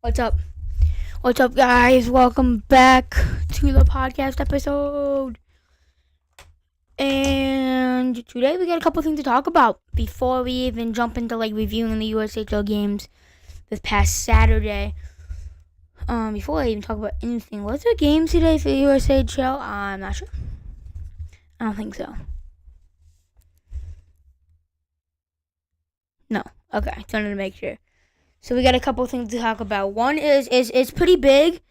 What's up? What's up, guys? Welcome back to the podcast episode. And today we got a couple things to talk about before we even jump into reviewing the USHL games this past Saturday. Before I even talk about anything, was there a game today for the USHL? I'm not sure. I don't think so. No. Okay, I wanted to make sure. So we got a couple things to talk about. One is pretty big.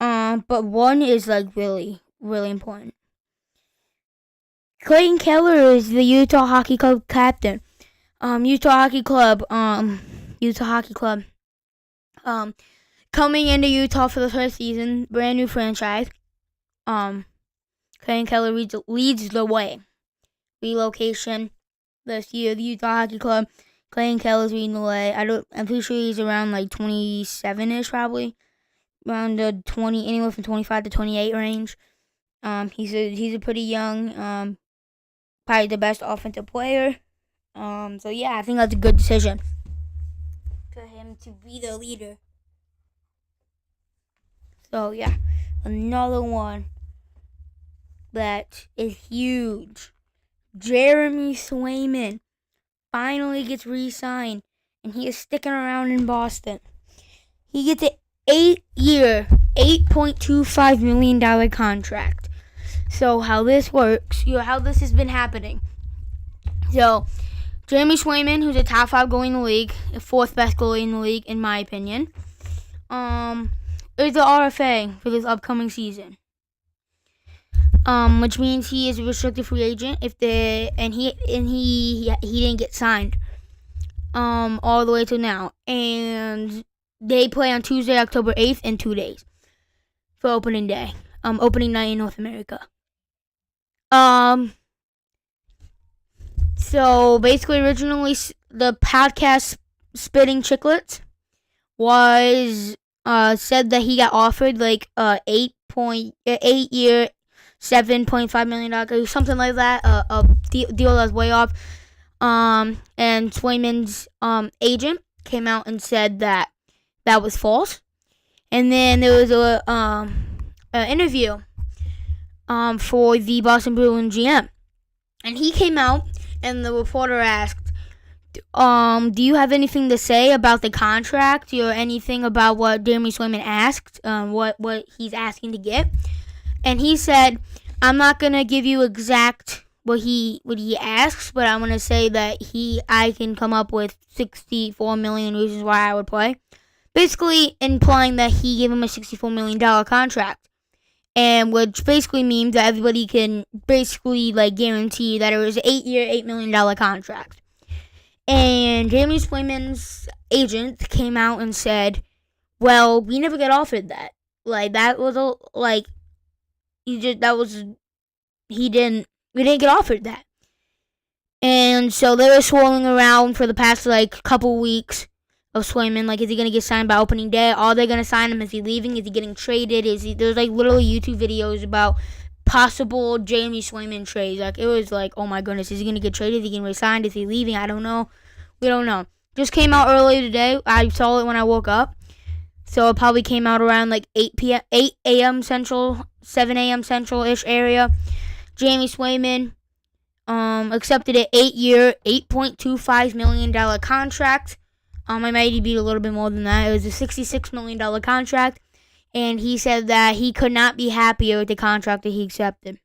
But one is really, really important. Clayton Keller is the Utah Hockey Club captain. Utah Hockey Club. Coming into Utah for the first season, brand new franchise. Clayton Keller leads the way. Relocation this year, the Utah Hockey Club. Clayton Keller's leading the way. I'm pretty sure he's around 27ish probably. Around the 20, anywhere from 25 to 28 range. He's a pretty young, probably the best offensive player. So yeah, I think that's a good decision for him to be the leader. So yeah, another one that is huge. Jeremy Swayman finally gets re-signed, and he is sticking around in Boston. He gets an 8-year, $8.25 million contract. So how this works, how this has been happening. So, Jeremy Swayman, who's a top 5 goalie in the league, the 4th best goalie in the league, in my opinion, is the RFA for this upcoming season. Which means he is a restricted free agent he didn't get signed all the way to now. And they play on Tuesday, October 8th in 2 days for opening day. Opening night in North America. So basically originally the podcast Spitting Chicklets was said that he got offered 8-year $7.5 million, something like that, a deal that was way off. And Swayman's agent came out and said that was false. And then there was an interview for the Boston Bruins GM, and he came out, and the reporter asked, do you have anything to say about the contract or anything about what Jeremy Swayman asked, what he's asking to get? And he said, I'm not gonna give you exact what he asks, but I'm gonna say that I can come up with 64 million reasons why I would play. Basically implying that he gave him a $64 million contract. And which basically means that everybody can basically guarantee that it was an 8-year, $8 million contract. And Jeremy Swayman's agent came out and said, well, we never got offered that. We didn't get offered that. And so they were swirling around for the past couple weeks of Swayman. Is he going to get signed by opening day? Are they going to sign him? Is he leaving? Is he getting traded? There's literally YouTube videos about possible Jeremy Swayman trades. It was oh my goodness, is he going to get traded? Is he going to resign? Is he leaving? I don't know. We don't know. Just came out earlier today. I saw it when I woke up. So it probably came out around 8 a.m. Central, 7 a.m. Central-ish area. Jeremy Swayman accepted an 8-year, $8.25 million contract. I might be a little bit more than that. It was a $66 million contract. And he said that he could not be happier with the contract that he accepted.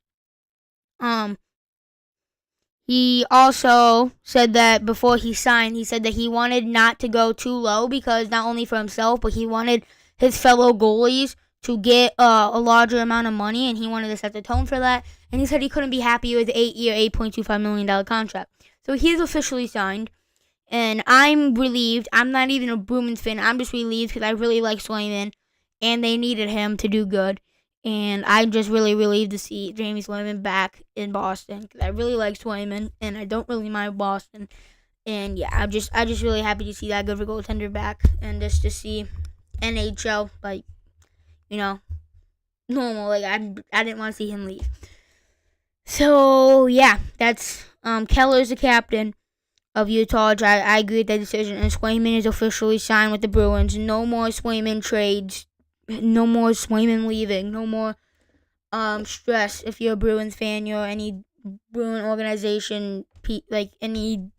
He also said that before he signed, he said that he wanted not to go too low because not only for himself, but he wanted his fellow goalies to get a larger amount of money, and he wanted to set the tone for that. And he said he couldn't be happy with the 8-year, $8.25 million contract. So he's officially signed, and I'm relieved. I'm not even a Bruins fan. I'm just relieved because I really like Swayman, and they needed him to do good. And I'm just really relieved to see Jeremy Swayman back in Boston because I really like Swayman, and I don't really mind Boston. And yeah, I'm just really happy to see that good for goaltender back, and just to see NHL normal. I didn't want to see him leave. So yeah, that's Keller's the captain. of Utah. I agree with that decision, and Swayman is officially signed with the Bruins. No more Swayman trades. No more Swayman leaving. No more stress. If you're a Bruins fan, you're any Bruin organization, like any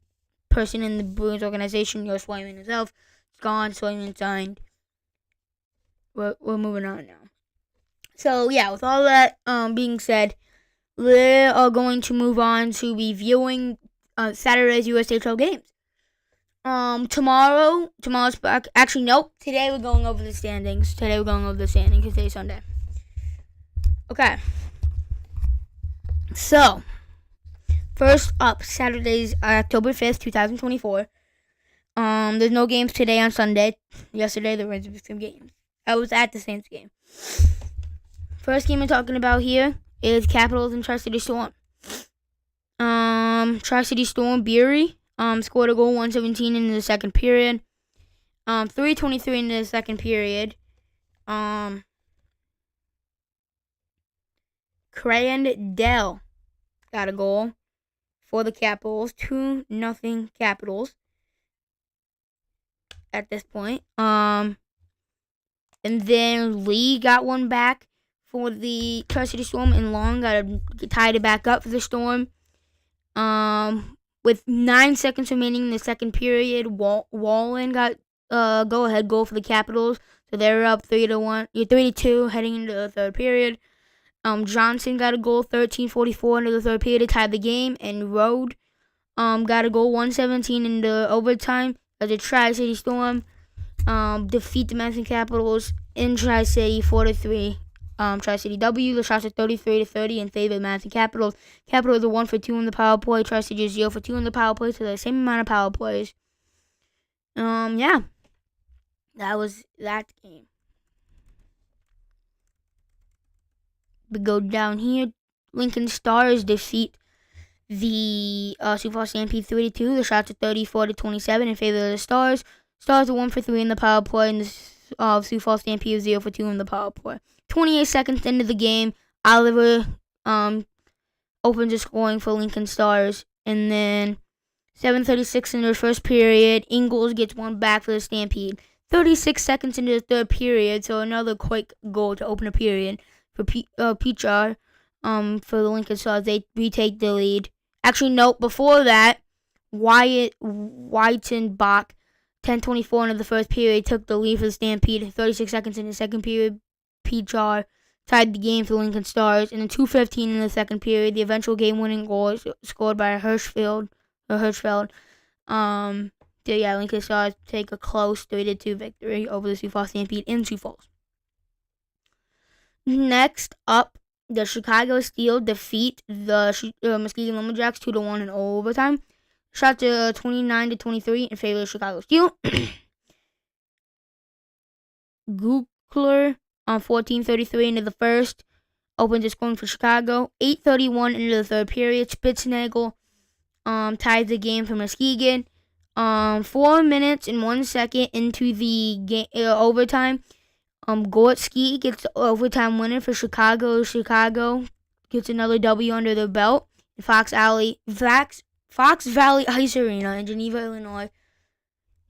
person in the Bruins organization, you're Swayman himself. It's gone. Swayman signed. We're moving on now. So yeah, with all that being said, we are going to move on to reviewing Saturday's USHL games. Tomorrow's back. Actually, nope. Today we're going over the standings. Because today's Sunday. Okay. So, first up, Saturday's October 5th, 2024. There's no games today on Sunday. Yesterday there were some games. I was at the Saints game. First game I'm talking about here is Capitals and Tri-City Storm. Tri-City Storm, Beery, scored a goal 117 in the second period. 3:23 in the second period. Crandell got a goal for the Capitals. 2-0 Capitals at this point. And then Lee got one back for the Tri-City Storm, and Long tied it back up for the Storm. With 9 seconds remaining in the second period, Wallen got go-ahead goal for the Capitals. So they're up 3-2 heading into the third period. Johnson got a goal 13:44 into the third period to tie the game, and Rode got a goal 117 into overtime as the Tri-City Storm defeat the Madison Capitals in Tri-City 4-3. Tri-City W. The shots are 33-30 in favor of the Madison Capitals. Capitals are 1 for 2 in the power play. Tri-City is 0 for 2 in the power play, so the same amount of power plays. Yeah, that was that game. We go down here. Lincoln Stars defeat the Sioux Falls Stampede 3-2. The shots are 34-27 in favor of the Stars. Stars are 1 for 3 in the power play, and the Sioux Falls Stampede is 0 for 2 in the power play. 28 seconds into the game, Oliver opens the scoring for Lincoln Stars, and then 7:36 into the first period, Ingles gets one back for the Stampede. 36 seconds into the third period, so another quick goal to open a period for Peachard for the Lincoln Stars. They retake the lead. Actually, no, before that, Whitenbach, 10:24 into the first period, took the lead for the Stampede. 36 seconds in the second period, Peachard tied the game for Lincoln Stars. And then 2:15 in the second period, the eventual game-winning goal is scored by Hirschfeld. Lincoln Stars take a close 3-2 victory over the Sioux Falls Stampede in Sioux Falls. Next up, the Chicago Steel defeat the Muskegon Lumberjacks 2-1 in overtime. Shots are 29-23 in favor of Chicago Steel. Gukler on 14:33 into the first opens the scoring for Chicago. 8:31 into the third period, Spitznagel ties the game for Muskegon. 4 minutes and 1 second into the game overtime. Gortsky gets the overtime winner for Chicago. Chicago gets another W under their belt. Fox Valley Ice Arena in Geneva, Illinois,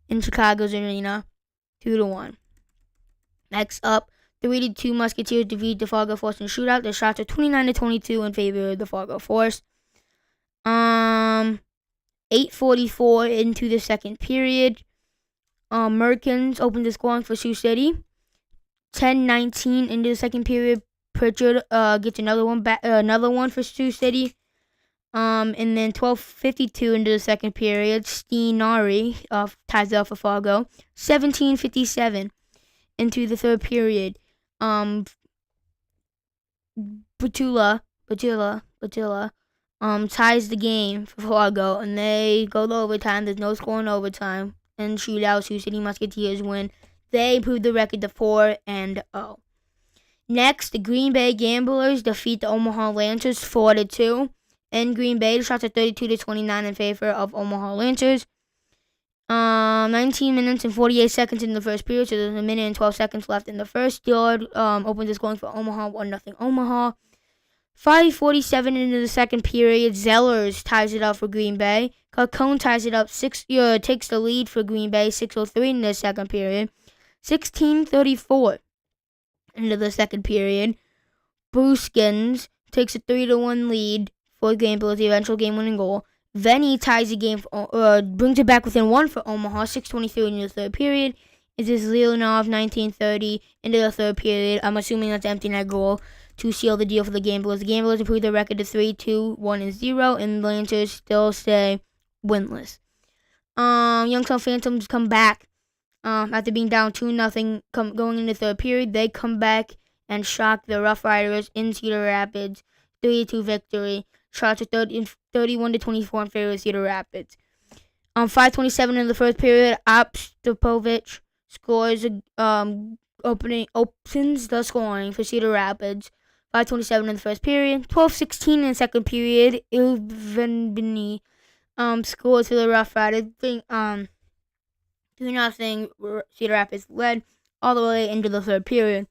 in Chicago's arena, 2-1. Next up, 3-2 Musketeers defeat the Fargo Force in shootout. The shots are 29-22 in favor of the Fargo Force. 8:44 into the second period. Merkins opened the scoring for Sioux City. 10:19 into the second period, Pritchard gets another one for Sioux City. And then 12:52 into the second period, Steenari ties it up for Fargo. 17:57 into the third period, Batula ties the game for Fargo, and they go to overtime. There's no score in overtime, and shootout. Sioux City Musketeers win. They improve the record to 4-0. Next, the Green Bay Gamblers defeat the Omaha Lancers 4-2. In Green Bay, the shots are 32-29 in favor of Omaha Lancers. 19 minutes and 48 seconds in the first period, so there's a minute and 12 seconds left in the first. Dillard opens the scoring for Omaha, 1-0 Omaha. 5:47 into the second period, Zellers ties it up for Green Bay. Carcone ties it up, takes the lead for Green Bay, 6:03 into the second period. 16:34 into the second period. Bruskins takes a 3-1 lead for Green Bay with the eventual game-winning goal. Venny ties the game, brings it back within 1 for Omaha, 6:23 into the third period. It is Leonov, 19:30 into the third period. I'm assuming that's an empty net goal to seal the deal for the Gamblers. The Gamblers improve their record to 3-2-1-0, and the Lancers still stay winless. Youngstown Phantoms come back after being down 2-0 going into the third period. They come back and shock the Rough Riders in Cedar Rapids. 3-2 victory. Shots are 31-24 in favor of Cedar Rapids. 5:27 in the first period, Opstopovich scores opens the scoring for Cedar Rapids. 5:27 in the first period. 12:16 in the second period. Ilvenbini scores for the Rough Riders. 3-0 Cedar Rapids led all the way into the third period.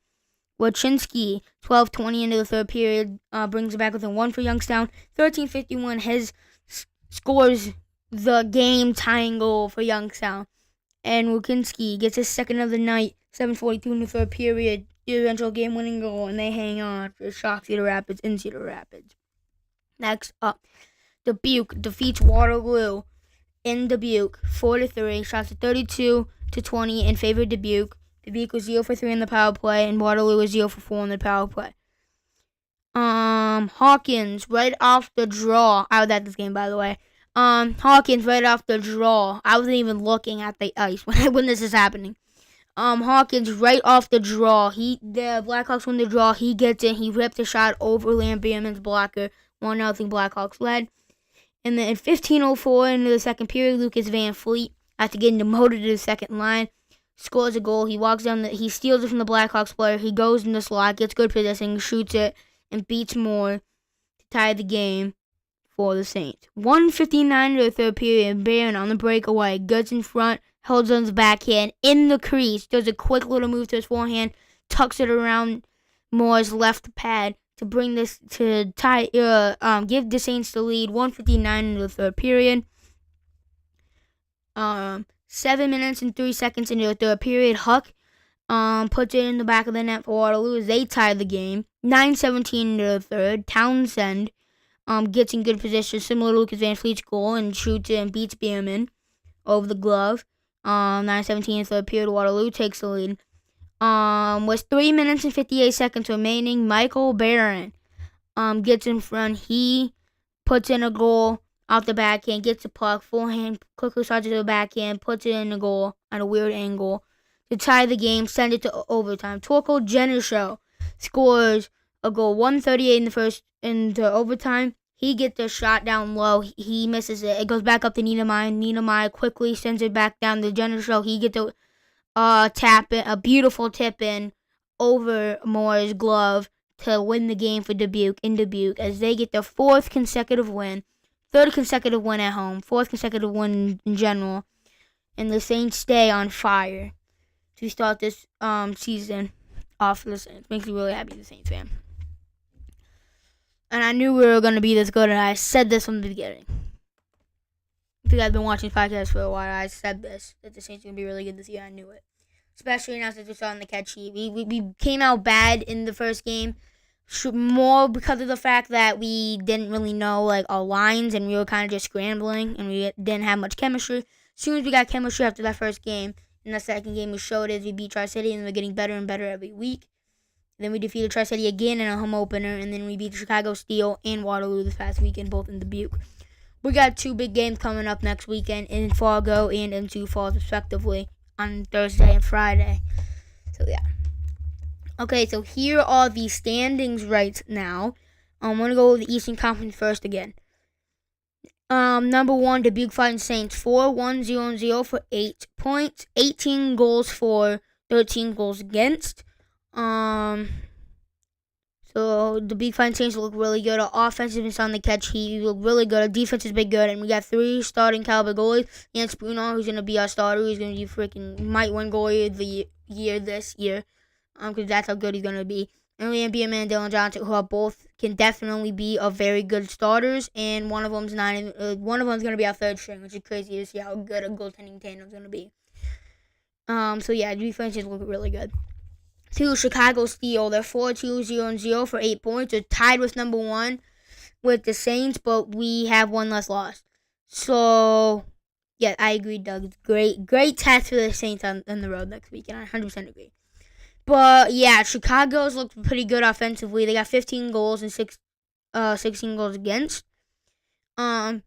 Wachinski, 12:20 into the third period, brings it back within 1 for Youngstown. 13:51 scores the game-tying goal for Youngstown. And Wilkinski gets his second of the night, 7:42 in the third period, the eventual game-winning goal, and they hang on for shock Cedar Rapids in Cedar Rapids. Next up, Dubuque defeats Waterloo in Dubuque, 4-3. Shots at 32-20 in favor of Dubuque. Dubuque was 0 for 3 in the power play, and Waterloo was 0 for 4 in the power play. Hawkins right off the draw. I was at this game, by the way. Hawkins right off the draw. I wasn't even looking at the ice when this is happening. Hawkins right off the draw. The Blackhawks win the draw. He gets in. He ripped a shot over Bierman's blocker. 1-0 Blackhawks led. And then 15:04 into the second period, Lucas Van Fleet, after getting demoted to the second line, scores a goal. He walks down. He steals it from the Blackhawks player. He goes in the slot, gets good position, shoots it, and beats Moore to tie the game for the Saints. 1:59 into the third period, Barron on the breakaway, gets in front, holds on his backhand in the crease, does a quick little move to his forehand, tucks it around Moore's left pad to bring this to tie. Give the Saints the lead. 1:59 into the third period. 7 minutes and 3 seconds into the third period, Huck puts it in the back of the net for Waterloo as they tie the game. 9:17 into the third, Townsend gets in good position, similar to Lucas Van Fleet's goal, and shoots it and beats Bierman over the glove. 9:17 in the third period, Waterloo takes the lead. With 3 minutes and 58 seconds remaining, Michael Barron gets in front. He puts in a goal off the backhand, gets the puck, forehand, quickly starts to the backhand, puts it in the goal at a weird angle to tie the game, send it to overtime. Torko Genishow scores a goal, 1:38 in the first into overtime. He gets the shot down low. He misses it. It goes back up to Niedermeyer. Niedermeyer quickly sends it back down to Genishow. He gets a beautiful tip in over Moore's glove to win the game for Dubuque in Dubuque as they get their third consecutive win at home, fourth consecutive win in general, and the Saints stay on fire to start this season off for the Saints. Makes me really happy, the Saints fan. And I knew we were going to be this good, and I said this from the beginning. I think I've been watching podcasts for a while. I said this, that the Saints are going to be really good this year. I knew it. Especially now that we're starting to catch heat. We came out bad in the first game, more because of the fact that we didn't really know our lines, and we were kind of just scrambling, and we didn't have much chemistry. As soon as we got chemistry after that first game, in the second game we showed as we beat Tri-City, and we're getting better and better every week. Then we defeated Tri-City again in a home opener, and then we beat Chicago Steel and Waterloo this past weekend, both in Dubuque. We got 2 big games coming up next weekend in Fargo and in Sioux Falls, respectively, on Thursday and Friday. So, yeah. Okay, so here are the standings right now. I'm going to go with the Eastern Conference first again. Number 1, Dubuque Fighting Saints, 4-1-0-0 for 8 points, 18 goals for, 13 goals against. So the Dubuque Fighting Saints look really good. Our offense has been starting to catch heat. We look really good. Our defense has been good, and we got 3 starting caliber goalies. Ian Spooner, who's gonna be our starter, he's gonna be might win goalie of the year this year, because that's how good he's gonna be. And Liam Bierman and Dylan Johnson, who are both can definitely be a very good starters, and one of them's gonna be our third string, which is crazy to see how good a goaltending tandem's gonna be. So yeah, defenses look really good. 2, Chicago Steel. They're 4-2-0-0 for 8 points. They're tied with number 1 with the Saints, but we have one less loss. So yeah, I agree, Doug. Great test for the Saints on the road next week, and I 100% agree. But yeah, Chicago's looked pretty good offensively. They got 15 goals and 16 goals against. Overall,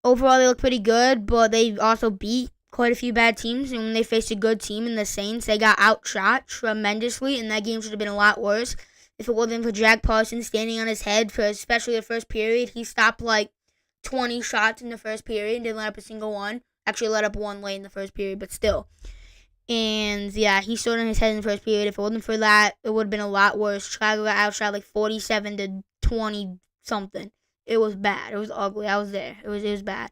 they look pretty good, but they also beat quite a few bad teams. And when they faced a good team in the Saints, they got outshot tremendously, and that game should have been a lot worse if it wasn't for Jack Parsons standing on his head for especially the first period. He stopped like 20 shots in the first period and didn't let up a single one. Actually, let up one late in the first period, but still. And yeah, he stood on his head in the first period. If it wasn't for that, it would have been a lot worse. Chicago got outshot like 47-20 something. It was bad. It was ugly. I was there. It was bad.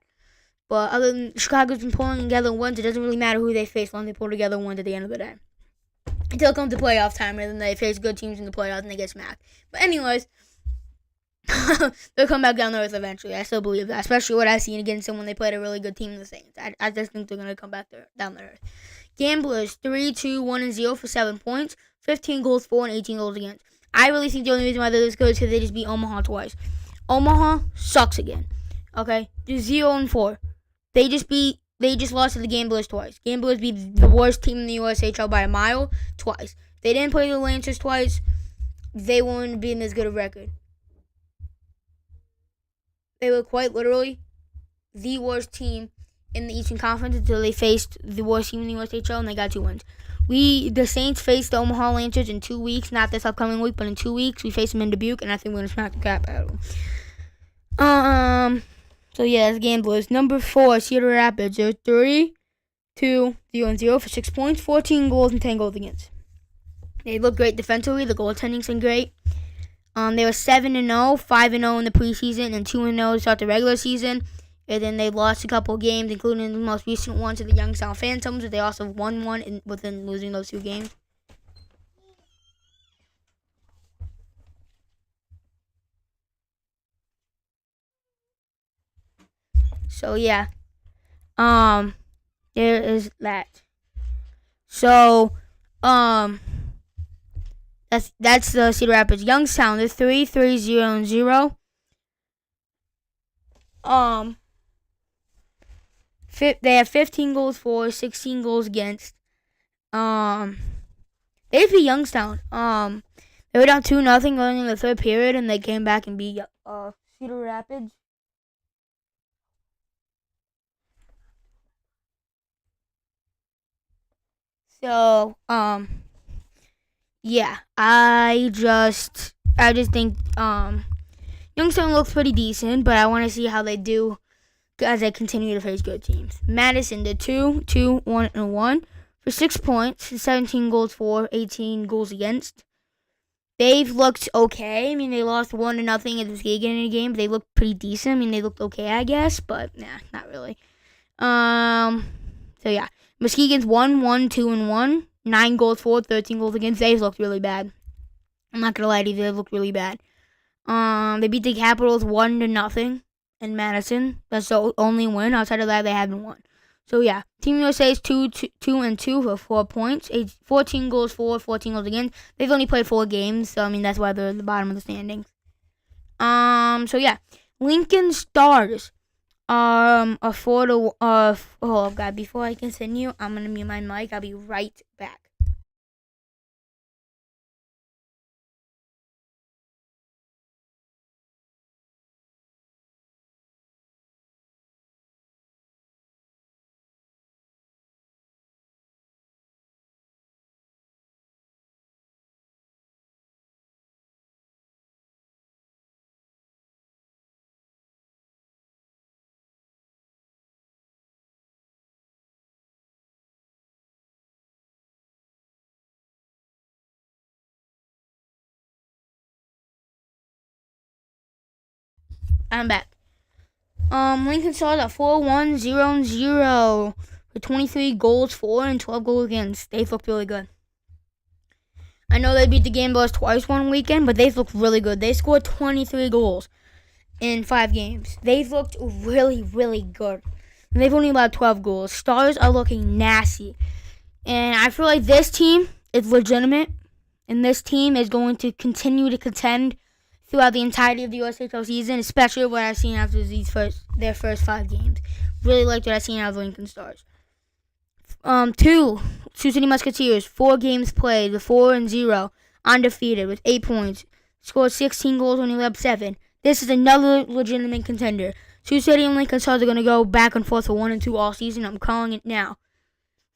But other than Chicago's been pulling together wins, it doesn't really matter who they face long as they pull together wins at the end of the day. Until it comes to playoff time, and then they face good teams in the playoffs and they get smacked. But anyways, they'll come back down to earth eventually. I still believe that, especially what I've seen against them when they played a really good team in the Saints. I just think they're going to come back down to earth. Gamblers, 3-2-1-0 for 7 points, 15 goals for and 18 goals against. I really think the only reason why they're this good is because they just beat Omaha twice. Omaha sucks again. Okay? They're 0-4. They just lost to the Gamblers twice. Gamblers beat the worst team in the USHL by a mile twice. If they didn't play the Lancers twice, they wouldn't be in this good a record. They were quite literally the worst team in the Eastern Conference until they faced the worst team in the USHL, and they got 2 wins. The Saints faced the Omaha Lancers in 2 weeks, not this upcoming week, but in 2 weeks. We face them in Dubuque, and I think we're going to smack the crap out of them. So yeah, that's Gamblers. Number 4, Cedar Rapids. They're 3-2-0-0 for 6 points, 14 goals and 10 goals against. They look great defensively. The goaltending's been great. They were 7-0, 5-0 in the preseason, and 2-0 to start the regular season. And then they lost a couple games, including the most recent one to the Youngstown Phantoms, but they also won one within losing those 2 games. So yeah, there is that. So, that's the Cedar Rapids. Youngstown, they're 3-3-0-0. They have 15 goals for, 16 goals against. They beat Youngstown. They were down 2-0 going in the third period, and they came back and beat Cedar Rapids. So, yeah, I just think Youngstown looks pretty decent, but I want to see how they do as they continue to face good teams. Madison, the 2-2-1-1 for 6 points, 17 goals for, 18 goals against. They've looked okay. I mean, they lost 1-0 at the beginning of the game, but they looked pretty decent. I mean, they looked okay, I guess, but nah, not really. So yeah, Muskegon's 1-1-2-1, 9 goals for, 13 goals against. They've looked really bad. I'm not gonna lie to you, they've looked really bad. They beat the Capitals 1-0 in Madison. That's the only win. Outside of that, they haven't won. So yeah, Team USA is 2-2 for 4 points, 14 goals for, 14 goals against. They've only played 4 games, so I mean that's why they're at the bottom of the standings. So yeah, Lincoln Stars a 4 oh god. Before I continue, I'm gonna mute my mic. I'll be right back. I'm back. Lincoln Stars at 4-1-0-0 with 23 goals for and 12 goals against. They looked really good. I know they beat the Gamblers twice one weekend, but they've looked really good. They scored 23 goals in 5 games. They've looked really, really good. And they've only allowed 12 goals. Stars are looking nasty. And I feel like this team is legitimate. And this team is going to continue to contend throughout the entirety of the USHL season, especially what I've seen after their first 5 games. Really liked what I've seen out of the Lincoln Stars. Sioux City Musketeers, 4 games played, 4-0, undefeated with 8 points. Scored 16 goals, only led 7. This is another legitimate contender. Sioux City and Lincoln Stars are going to go back and forth for 1 and 2 all season. I'm calling it now.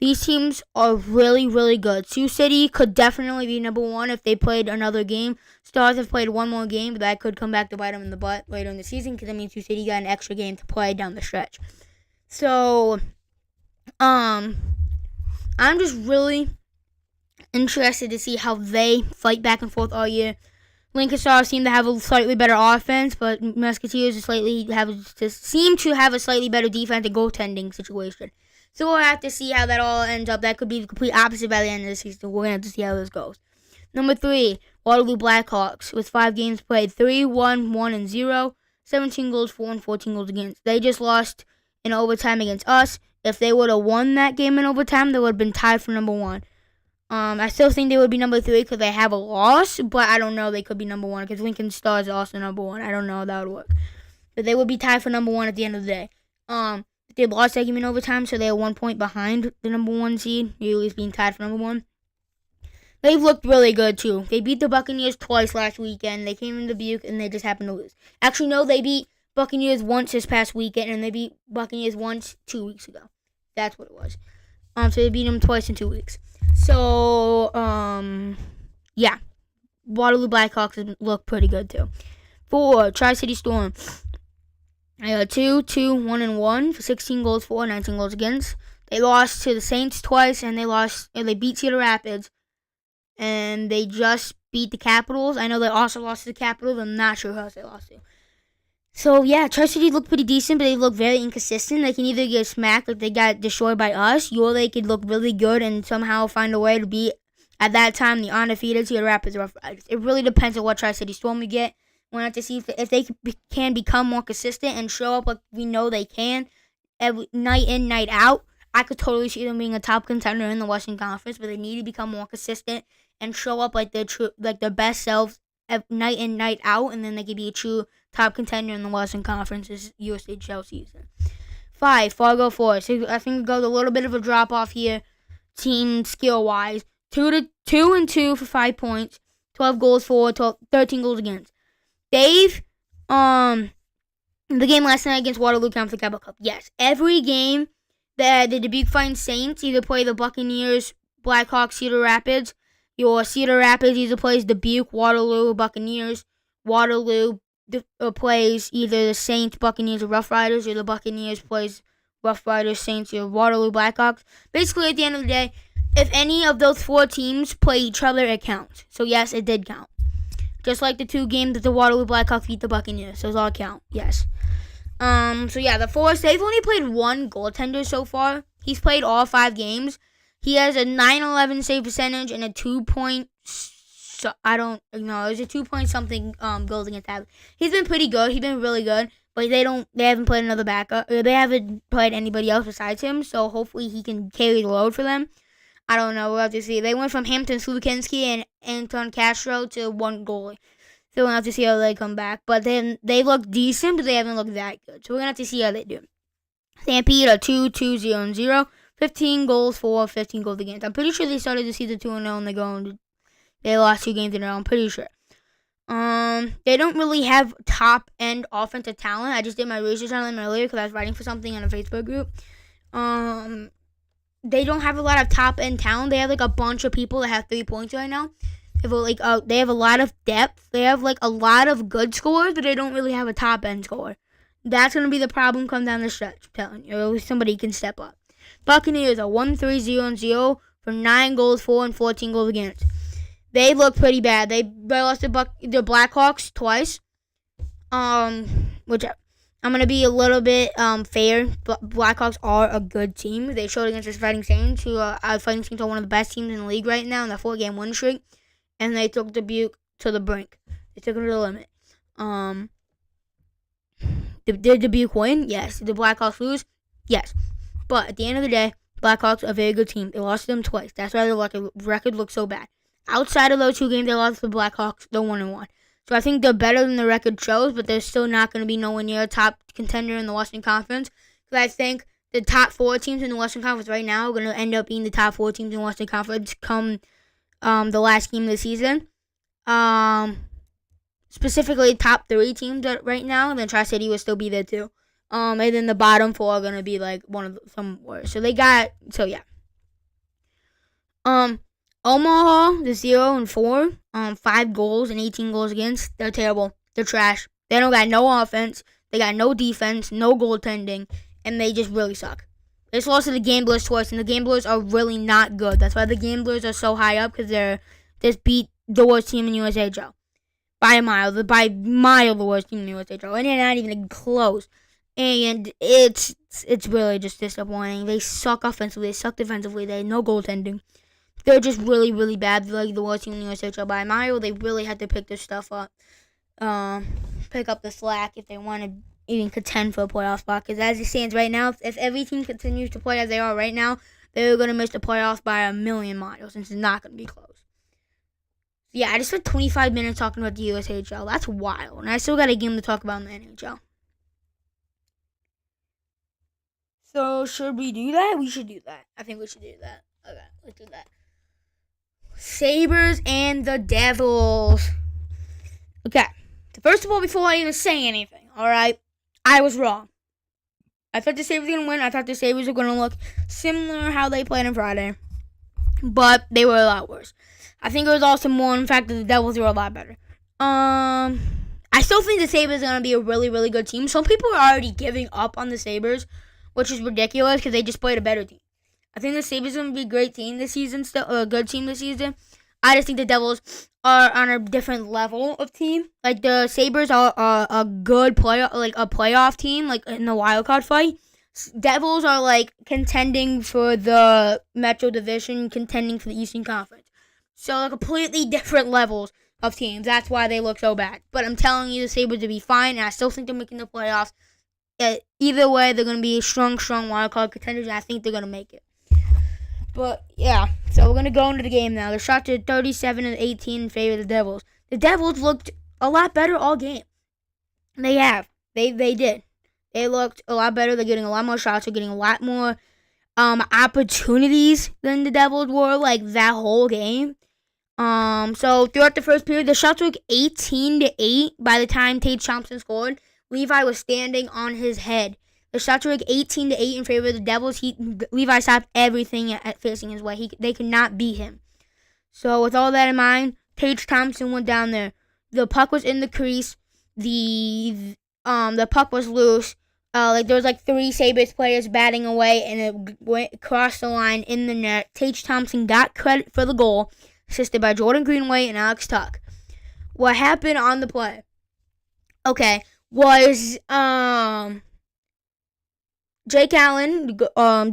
These teams are really, really good. Sioux City could definitely be number 1 if they played another game. Stars have played 1 more game, but that could come back to bite them in the butt later in the season because that means Sioux City got an extra game to play down the stretch. So, I'm just really interested to see how they fight back and forth all year. Lincoln Stars seem to have a slightly better offense, but Musketeers seem to have a slightly better defense and goaltending situation. So we'll have to see how that all ends up. That could be the complete opposite by the end of the season. We're going to have to see how this goes. Number 3, Waterloo Blackhawks with 5 games played, 3-1, 1-0, 17 goals for and 14 goals against. They just lost in overtime against us. If they would have won that game in overtime, they would have been tied for number 1. I still think they would be number 3 because they have a loss, but I don't know. They could be number 1 because Lincoln Stars are also number 1. I don't know how that would work. But they would be tied for number 1 at the end of the day. They lost that game in overtime, so they are 1 point behind the number 1 seed, usually being tied for number 1. They've looked really good, too. They beat the Buccaneers twice last weekend. They came in Dubuque, and they just happened to lose. Actually, no, they beat Buccaneers once this past weekend, and they beat Buccaneers once 2 weeks ago. That's what it was. So they beat them twice in 2 weeks. So, yeah. Waterloo Blackhawks look pretty good, too. 4, Tri-City Storm. I got 2-1-1 for 16 goals for, 19 goals against. They lost to the Saints twice, and they beat Cedar Rapids. And they just beat the Capitals. I know they also lost to the Capitals. I'm not sure who else they lost to. So, yeah, Tri-City looked pretty decent, but they look very inconsistent. They can either get smacked like they got destroyed by us, or they could look really good and somehow find a way to beat, at that time, the undefeated Cedar Rapids Rough Riders. It really depends on what Tri-City Storm we get. We'll have to see if they can become more consistent and show up like we know they can, every night in, night out. I could totally see them being a top contender in the Western Conference, but they need to become more consistent and show up like their best selves night in, night out, and then they could be a true top contender in the Western Conference this USHL season. 5, Fargo Forest. I think it goes a little bit of a drop off here, team skill wise. 2-2 for 5 points, 12 goals for, 13 goals against. Dave, the game last night against Waterloo Catholic Capital Cup. Yes, every game that the Dubuque Fighting Saints either play the Buccaneers, Blackhawks, Cedar Rapids. Your Cedar Rapids either plays Dubuque, Waterloo, Buccaneers. Waterloo plays either the Saints, Buccaneers, or Rough Riders, or the Buccaneers plays Rough Riders, Saints, or Waterloo Blackhawks. Basically, at the end of the day, if any of those 4 teams play each other, it counts. So, yes, it did count. Just like the 2 games that the Waterloo Blackhawks beat the Buccaneers. Those all count, yes. So, yeah, the Forest, they've only played 1 goaltender so far. He's played all 5 games. He has a 911 save percentage and a 2-point, I don't know, it's a 2-point something goals against average. He's been pretty good. He's been really good. But they haven't played another backup. They haven't played anybody else besides him. So, hopefully, he can carry the load for them. I don't know. We'll have to see. They went from Hampton Slukinski and Anton Castro to 1 goalie. So we'll have to see how they come back. But then they look decent, but they haven't looked that good. So we're going to have to see how they do. Stampede are 2-2-0-0. 15 goals for, 15 goals against. I'm pretty sure they started the season 2-0 and they lost 2 games in a row. I'm pretty sure. They don't really have top-end offensive talent. I just did my research on them earlier because I was writing for something on a Facebook group. They don't have a lot of top-end talent. They have, a bunch of people that have 3 points right now. They have a lot of depth. They have, a lot of good scorers, but they don't really have a top-end scorer. That's going to be the problem come down the stretch, I'm telling you. Or at least somebody can step up. Buccaneers are 1-3-0-0 for 9 goals for and 14 goals against. They look pretty bad. They lost the Blackhawks twice. Which I'm going to be a little bit fair. Blackhawks are a good team. They showed against the Fighting Saints, who Fighting Saints are one of the best teams in the league right now in the 4-game win streak. and they took Dubuque to the brink. They took them to the limit. Did Dubuque win? Yes. Did the Blackhawks lose? Yes. But at the end of the day, Blackhawks are a very good team. They lost to them twice. That's why the record looks so bad. Outside of those 2 games they lost to the Blackhawks, they're 1-1. So I think they're better than the record shows, but they're still not going to be nowhere near a top contender in the Western Conference. Because I think the top 4 teams in the Western Conference right now are going to end up being the top 4 teams in the Western Conference come the last game of the season. Specifically, top 3 teams right now, and then Tri-City will still be there too. And then the bottom 4 are going to be like some worse. So yeah. Omaha, the 0-4, 5 goals and 18 goals against. They're terrible. They're trash. They don't got no offense. They got no defense, no goaltending, and they just really suck. They just lost to the Gamblers twice, and the Gamblers are really not good. That's why the Gamblers are so high up, because they're just beat the worst team in USHL. By a mile. By mile the worst team in USHL. And they're not even close. And it's really just disappointing. They suck offensively. They suck defensively. They have no goaltending. They're just really, really bad. They're like the worst team in the USHL by a mile. They really had to pick their stuff up. Pick up the slack if they want to even contend for a playoff spot. Because as it stands right now, if every team continues to play as they are right now, they're going to miss the playoffs by a million miles. And it's not going to be close. Yeah, I just spent 25 minutes talking about the USHL. That's wild. And I still got a game to talk about in the NHL. So, should we do that? We should do that. I think we should do that. Okay, let's do that. Sabres and the Devils. Okay. First of all, before I even say anything, alright, I was wrong. I thought the Sabres were going to win. I thought the Sabres were going to look similar how they played on Friday. But they were a lot worse. I think it was also more in fact that the Devils were a lot better. I still think the Sabres are going to be a really, really good team. Some people are already giving up on the Sabres, which is ridiculous because they just played a better team. I think the Sabres are going to be a great team this season, still a good team this season. I just think the Devils are on a different level of team. Like the Sabres are a good playoff team, like in the wild card fight. Devils are like contending for the Metro Division, contending for the Eastern Conference. So they're completely different levels of teams. That's why they look so bad. But I'm telling you, the Sabres will be fine, and I still think they're making the playoffs. Either way, they're going to be strong wild card contenders, and I think they're going to make it. But, yeah, so we're going to go into the game now. The shots are 37-18 in favor of the Devils. The Devils looked a lot better all game. They have. They did. They looked a lot better. They're getting a lot more shots. They're getting a lot more opportunities than the Devils were, like, that whole game. So throughout the first period, the shots were 18-8 by the time Tage Thompson scored. Levi was standing on his head. The shots were 18-8 in favor of the Devils. Levi stopped everything at facing his way. They could not beat him. So with all that in mind, Tage Thompson went down there. The puck was in the crease. The puck was loose. There was 3 Sabres players batting away, and it went across the line in the net. Tage Thompson got credit for the goal, assisted by Jordan Greenway and Alex Tuck. What happened on the play? Okay, was Jake Allen,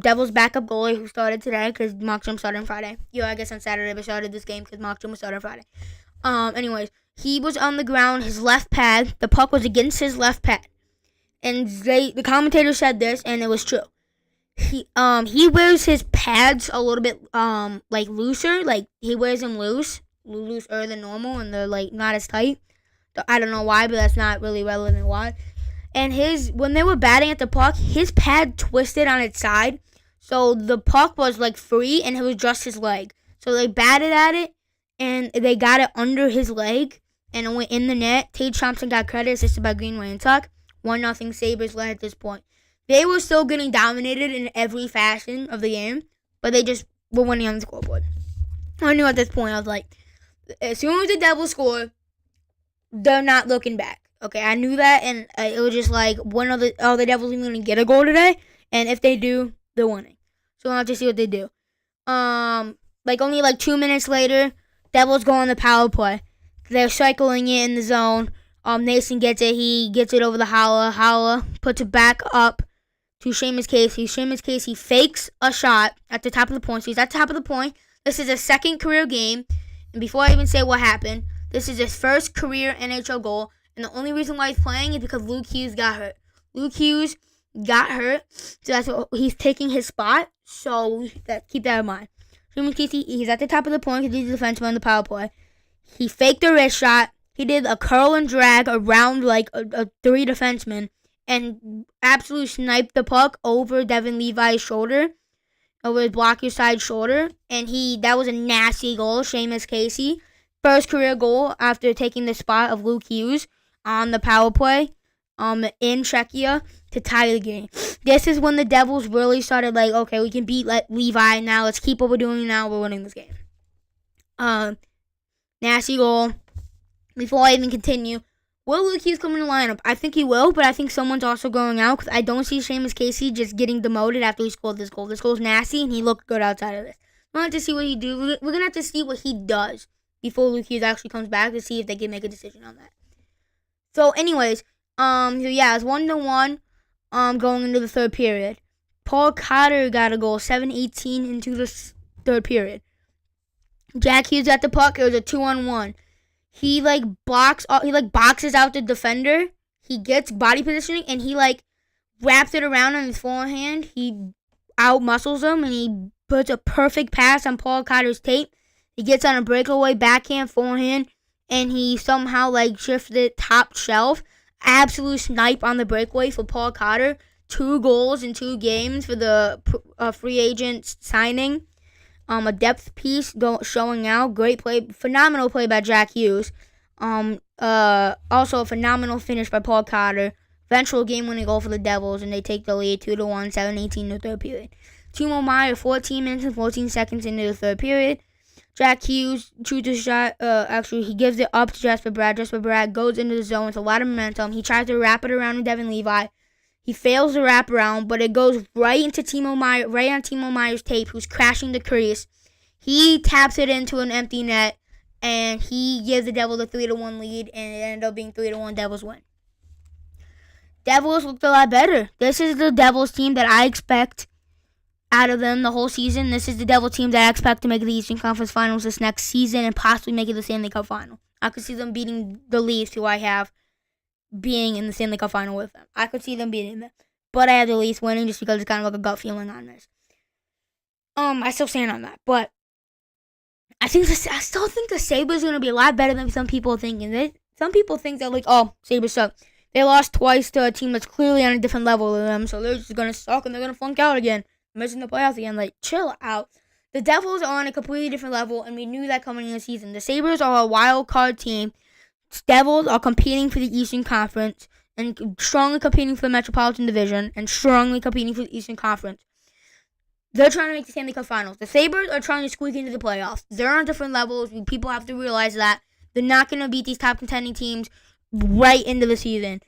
Devils' backup goalie, who started today because Markstrom started on Friday. Yeah, I guess on Saturday, but started this game because Markstrom was started on Friday. Anyways, he was on the ground, his left pad. The puck was against his left pad. And the commentator said this, and it was true. He wears his pads a little bit looser. Like he wears them looser than normal, and they're not as tight. I don't know why, but that's not really relevant why. And when they were batting at the puck, his pad twisted on its side, so the puck was free, and it was just his leg. So they batted at it, and they got it under his leg, and it went in the net. Tage Thompson got credit, assisted by Greenway and Tuck. 1-0 Sabres led at this point. They were still getting dominated in every fashion of the game, but they just were winning on the scoreboard. I knew at this point, I was like, as soon as the Devils score, they're not looking back. Okay, I knew that, and it was just when are the Devils even going to get a goal today? And if they do, they're winning. So we'll have to see what they do. Only 2 minutes later, Devils go on the power play. They're cycling it in the zone. Nason gets it. He gets it over the Holla. Holla puts it back up to Seamus Casey. Seamus Casey fakes a shot at the top of the point. So he's at the top of the point. This is his second career game. And before I even say what happened, this is his first career NHL goal. And the only reason why he's playing is because Luke Hughes got hurt. Luke Hughes got hurt, so that's what he's taking his spot. So keep that in mind. Seamus Casey, he's at the top of the point because he's a defenseman on the power play. He faked a wrist shot. He did a curl and drag around like a three defenseman and absolutely sniped the puck over Devin Levi's shoulder, over his blocker side shoulder. And that was a nasty goal. Seamus Casey, first career goal after taking the spot of Luke Hughes on the power play in Czechia to tie the game. This is when the Devils really started like, okay, we can beat Levi now. Let's keep what we're doing now. We're winning this game. Nasty goal. Before I even continue, will Luke Hughes come in the lineup? I think he will, but I think someone's also going out because I don't see Seamus Casey just getting demoted after he scored this goal. This goal's nasty, and he looked good outside of this. We're going to have to see what he do. We're going to have to see what he does before Luke Hughes actually comes back to see if they can make a decision on that. So, anyways, it's 1-1 going into the third period. Paul Cotter got a goal, 7:18 into the third period. Jack Hughes got the puck. It was a 2-on-1. He boxes out the defender. He gets body positioning and he wraps it around on his forehand. He out muscles him and he puts a perfect pass on Paul Cotter's tape. He gets on a breakaway backhand forehand and he somehow shifts it top shelf. Absolute snipe on the breakaway for Paul Cotter. 2 goals in 2 games for the free agent signing. A depth piece showing out. Great play. Phenomenal play by Jack Hughes. Also a phenomenal finish by Paul Cotter. Eventual game-winning goal for the Devils, and they take the lead 2-1, 7:18 in the third period. Timo Meier, 14 minutes and 14 seconds into the third period. Jack Hughes shoots a shot. He gives it up to Jesper Bratt. Jesper Bratt goes into the zone with a lot of momentum. He tries to wrap it around to Devin Levi. He fails the wraparound, but it goes right into Timo Meier, right on Timo Meier's tape, who's crashing the crease. He taps it into an empty net, and he gives the Devils a 3-1 lead, and it ended up being 3-1 Devils win. Devils looked a lot better. This is the Devils team that I expect out of them the whole season. This is the Devils team that I expect to make the Eastern Conference Finals this next season and possibly make it the Stanley Cup Final. I could see them beating the Leafs, who I have being in the Stanley Cup Final with them. I could see them beating them. But I have the Leafs winning just because it's kind of like a gut feeling on this. I still stand on that. But I still think the Sabres are going to be a lot better than some people are thinking. Some people think that Sabres suck. They lost twice to a team that's clearly on a different level than them, so they're just going to suck and they're going to flunk out again. Missing the playoffs again. Chill out. The Devils are on a completely different level, and we knew that coming in the season. The Sabres are a wild card team. Devils are competing for the Eastern Conference and strongly competing for the Metropolitan Division and strongly competing for the Eastern Conference. They're trying to make the Stanley Cup Finals. The Sabres are trying to squeak into the playoffs. They're on different levels. People have to realize that. They're not going to beat these top contending teams right into the season.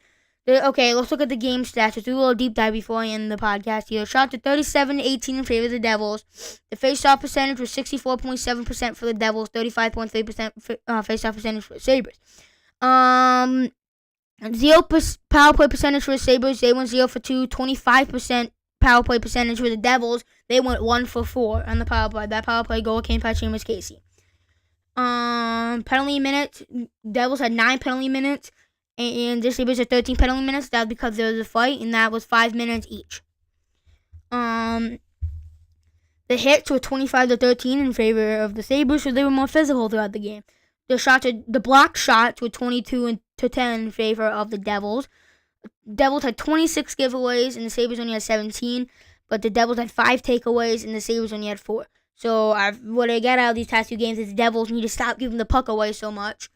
Okay, let's look at the game stats. Let's do a little deep dive before I end the podcast here. Shots are 37-18 in favor of the Devils. The face-off percentage was 64.7% for the Devils, 35.3% face-off percentage for the Sabres. 0 power play percentage for the Sabres. They went 0 for 2. 25% power play percentage for the Devils. They went 1 for 4 on the power play. That power play goal came by Seamus Casey. Penalty minutes. Devils had 9 penalty minutes. And the Sabres had 13 penalty minutes. That was because there was a fight, and that was 5 minutes each. The hits were 25-13 in favor of the Sabres, so they were more physical throughout the game. The block shots were 22-10 in favor of the Devils. Devils had 26 giveaways, and the Sabres only had 17. But the Devils had 5 takeaways, and the Sabres only had 4. So what I get out of these past 2 games is the Devils need to stop giving the puck away so much.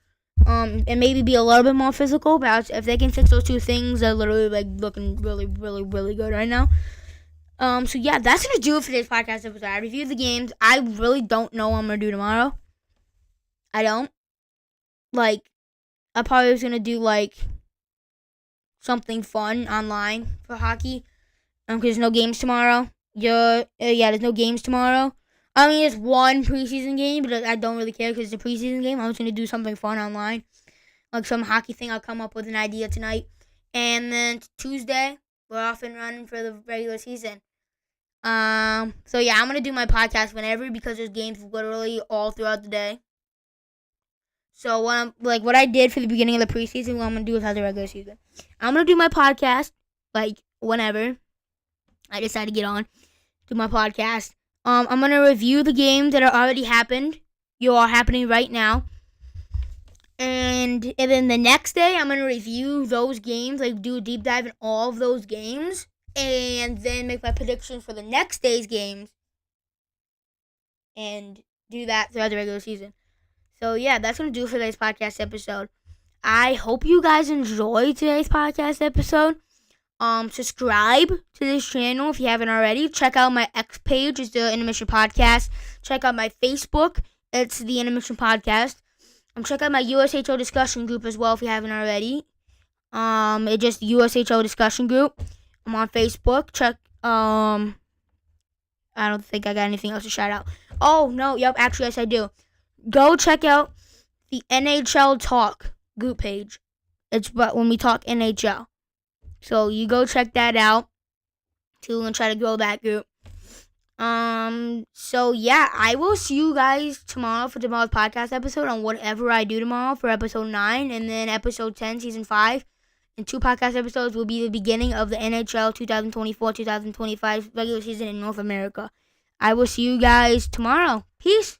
And maybe be a little bit more physical. But if they can fix those 2 things, they're literally looking really, really, really good right now. So yeah, that's gonna do it for today's podcast episode. I reviewed the games. I really don't know what I'm gonna do tomorrow. I don't. I probably was gonna do something fun online for hockey. Because there's no games tomorrow. There's no games tomorrow. I mean, it's one preseason game, but I don't really care because it's a preseason game. I was going to do something fun online. Some hockey thing. I'll come up with an idea tonight. And then Tuesday, we're off and running for the regular season. So yeah, I'm going to do my podcast whenever because there's games literally all throughout the day. So what I did for the beginning of the preseason, what I'm gonna do is have the regular season. I'm gonna do my podcast whenever I decide to get on, do my podcast. I'm gonna review the games that are already happened. You are happening right now. And then the next day, I'm going to review those games, do a deep dive in all of those games, and then make my predictions for the next day's games, and do that throughout the regular season. So, yeah, that's going to do it for today's podcast episode. I hope you guys enjoyed today's podcast episode. Subscribe to this channel if you haven't already. Check out my X page, it's the Intermission Podcast. Check out my Facebook, it's the Intermission Podcast. Check out my USHL discussion group as well if you haven't already. It's just USHL discussion group. I'm on Facebook. Check. I don't think I got anything else to shout out. Oh no, yep. Actually, yes, I do. Go check out the NHL Talk group page. It's but when we talk NHL. So you go check that out. So we're gonna try to grow that group. So yeah, I will see you guys tomorrow for tomorrow's podcast episode on whatever I do tomorrow for episode 9 and then episode 10, season 5. And 2 podcast episodes will be the beginning of the NHL 2024-2025 regular season in North America. I will see you guys tomorrow. Peace.